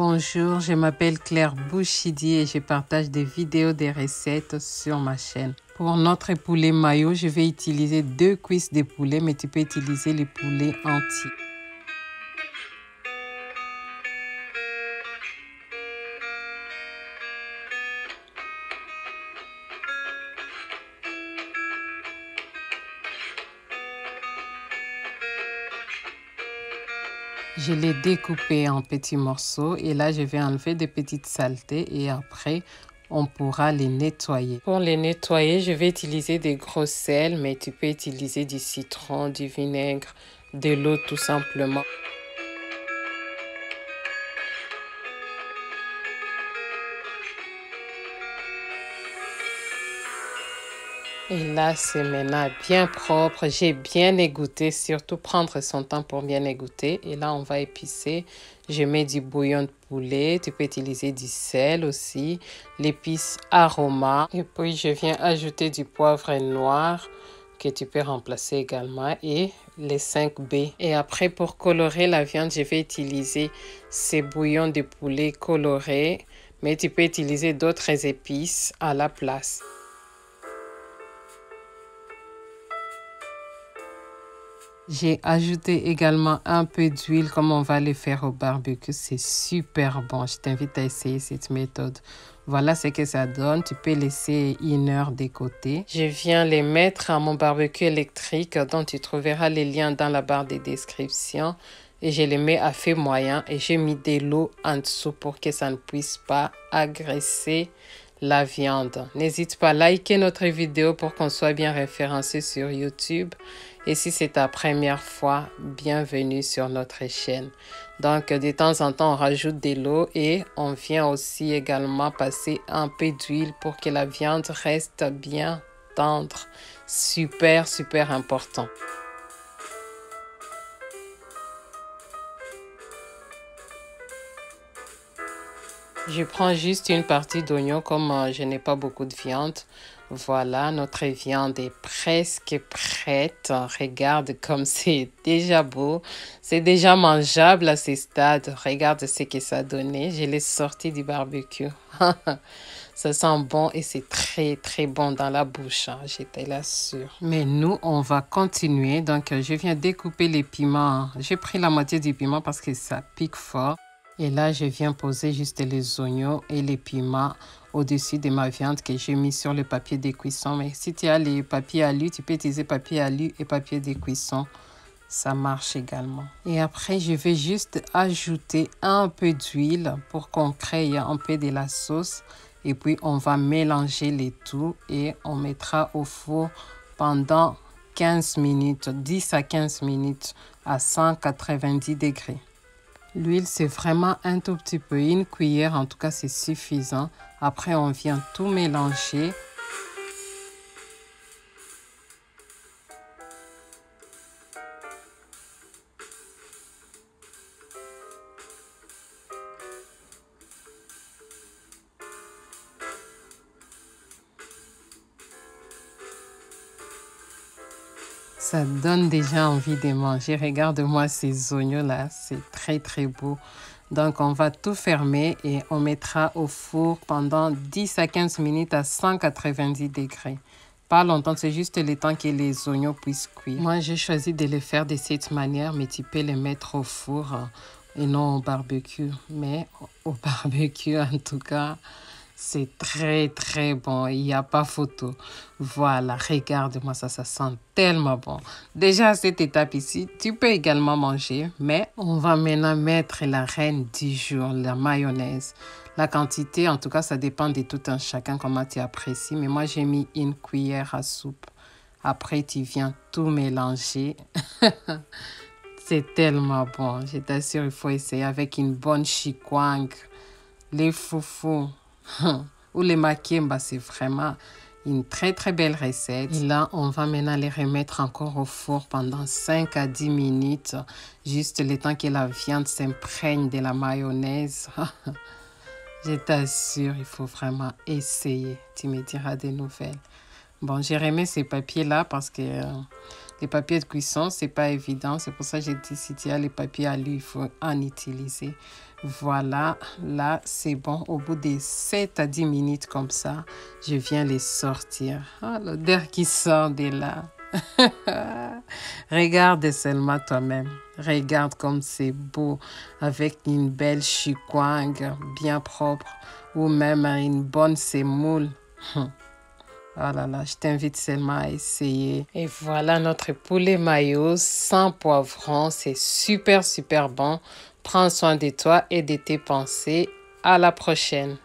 Bonjour, je m'appelle Claire Bouchidi et je partage des vidéos des recettes sur ma chaîne. Pour notre poulet mayo, je vais utiliser 2 cuisses de poulet, mais tu peux utiliser les poulets entiers. Je l'ai découpé en petits morceaux et là, je vais enlever des petites saletés et après, on pourra les nettoyer. Pour les nettoyer, je vais utiliser des gros sels, mais tu peux utiliser du citron, du vinaigre, de l'eau tout simplement. Et là, c'est maintenant bien propre. J'ai bien égoutté, surtout prendre son temps pour bien égoutter. Et là, on va épicer. Je mets du bouillon de poulet. Tu peux utiliser du sel aussi, l'épice aroma. Et puis, je viens ajouter du poivre noir que tu peux remplacer également et les 5 baies. Et après, pour colorer la viande, je vais utiliser ces bouillons de poulet colorés. Mais tu peux utiliser d'autres épices à la place. J'ai ajouté également un peu d'huile comme on va le faire au barbecue. C'est super bon. Je t'invite à essayer cette méthode. Voilà ce que ça donne. Tu peux laisser 1 heure de côté. Je viens les mettre à mon barbecue électrique dont tu trouveras les liens dans la barre de description. Et je les mets à feu moyen et j'ai mis de l'eau en dessous pour que ça ne puisse pas agresser la viande. N'hésite pas à liker notre vidéo pour qu'on soit bien référencé sur YouTube. Et si c'est ta première fois, bienvenue sur notre chaîne. Donc, de temps en temps, on rajoute de l'eau et on vient aussi également passer un peu d'huile pour que la viande reste bien tendre. Super, super important. Je prends juste une partie d'oignon comme je n'ai pas beaucoup de viande. Voilà, notre viande est presque prête. Regarde comme c'est déjà beau. C'est déjà mangeable à ce stade. Regarde ce que ça a donné. Je l'ai sorti du barbecue. Ça sent bon et c'est très très bon dans la bouche. J'étais là sûre. Mais nous, on va continuer. Donc, je viens découper les piments. J'ai pris la moitié du piment parce que ça pique fort. Et là, je viens poser juste les oignons et les piments au-dessus de ma viande que j'ai mis sur le papier de cuisson. Mais si tu as les papiers alu, tu peux utiliser papier alu et papier de cuisson. Ça marche également. Et après, je vais juste ajouter un peu d'huile pour qu'on crée un peu de la sauce. Et puis, on va mélanger les tout et on mettra au four pendant 15 minutes, 10 à 15 minutes à 190 degrés. L'huile, c'est vraiment un tout petit peu, 1 cuillère, en tout cas, c'est suffisant. Après, on vient tout mélanger. Ça donne déjà envie de manger. Regarde-moi ces oignons-là, c'est très très beau. Donc, on va tout fermer et on mettra au four pendant 10 à 15 minutes à 190 degrés. Pas longtemps, c'est juste le temps que les oignons puissent cuire. Moi, j'ai choisi de les faire de cette manière, mais tu peux les mettre au four et non au barbecue. Mais au barbecue, en tout cas, c'est très, très bon. Il n'y a pas photo. Voilà, regarde-moi ça, ça sent tellement bon. Déjà, à cette étape ici, tu peux également manger, mais on va maintenant mettre la reine du jour, la mayonnaise. La quantité, en tout cas, ça dépend de tout un chacun, comment tu apprécies. Mais moi, j'ai mis 1 cuillère à soupe. Après, tu viens tout mélanger. C'est tellement bon. Je t'assure, il faut essayer avec une bonne chikwang. Les foufous. Ou les makemba, c'est vraiment une très très belle recette. Et là, on va maintenant les remettre encore au four pendant 5 à 10 minutes. Juste le temps que la viande s'imprègne de la mayonnaise. Je t'assure, il faut vraiment essayer. Tu me diras des nouvelles. Bon, j'ai remis ces papiers-là parce que Les papiers de cuisson, c'est pas évident. C'est pour ça que j'ai dit, si tu as les papiers à lui, il faut en utiliser. Voilà, là, c'est bon. Au bout des 7 à 10 minutes comme ça, je viens les sortir. Ah, l'odeur qui sort de là. Regarde seulement toi-même. Regarde comme c'est beau avec une belle chikwang bien propre ou même une bonne semoule. Oh là là, je t'invite seulement à essayer. Et voilà notre poulet mayo sans poivron. C'est super, super bon. Prends soin de toi et de tes pensées. À la prochaine.